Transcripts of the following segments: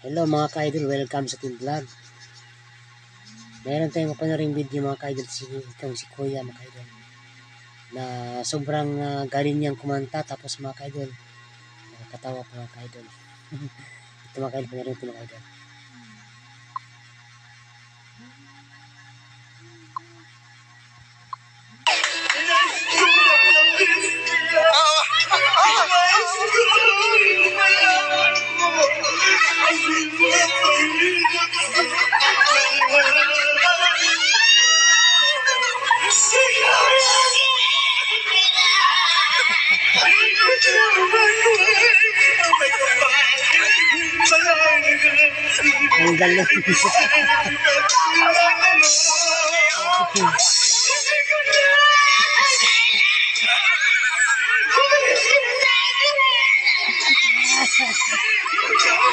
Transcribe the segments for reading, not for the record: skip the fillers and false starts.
Hello mga ka-idol, welcome sa Team Vlog. Meron tayong mapanoring video mga ka-idol, si Kuya mga ka-idol, na sobrang galing niyang kumanta, tapos mga ka-idol, nakakatawa pa mga ka-idol. Ito mga ka-idol, panorin ito mga ka-idol. Ang galing.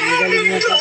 Ang galing na pa.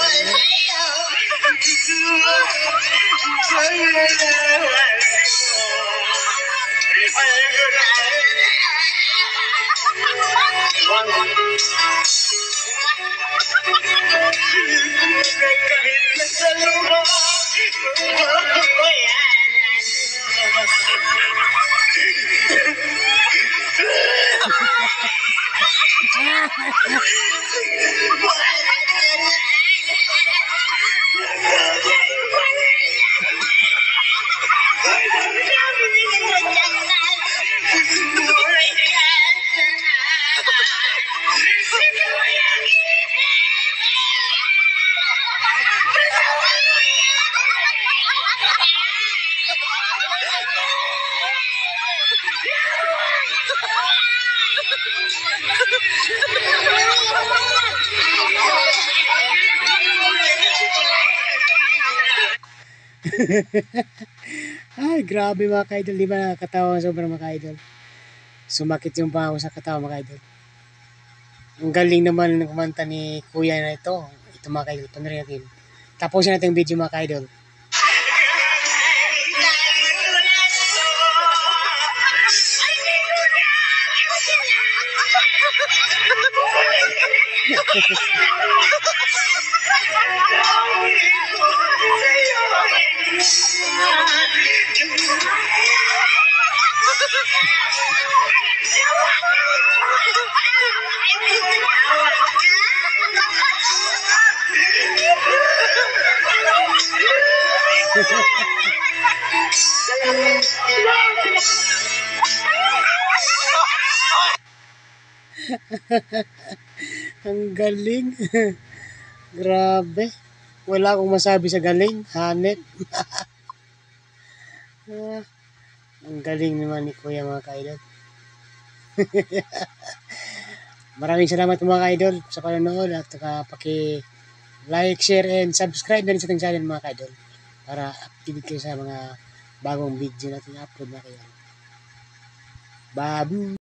Ay, grabe mga ka-idol, di ba nakakatawa sobrang mga ka-idol? Sumakit yung paa ko sa katawa mga ka-idol. Ang galing naman ng kumanta ni Kuya na ito. Ito mga ka-idol, panorin natin. Tapusin natin yung video mga ka-idol. Ang galing. Grabe. Wala akong masabi sa galing. Hanep. Ang galing naman ni Kuya mga ka-idol. Maraming salamat mga ka-idol sa panonood at paki-like, share, and subscribe na rin sa ating channel mga ka-idol para updated kayo sa mga bagong video natin upload na kayo. Babu!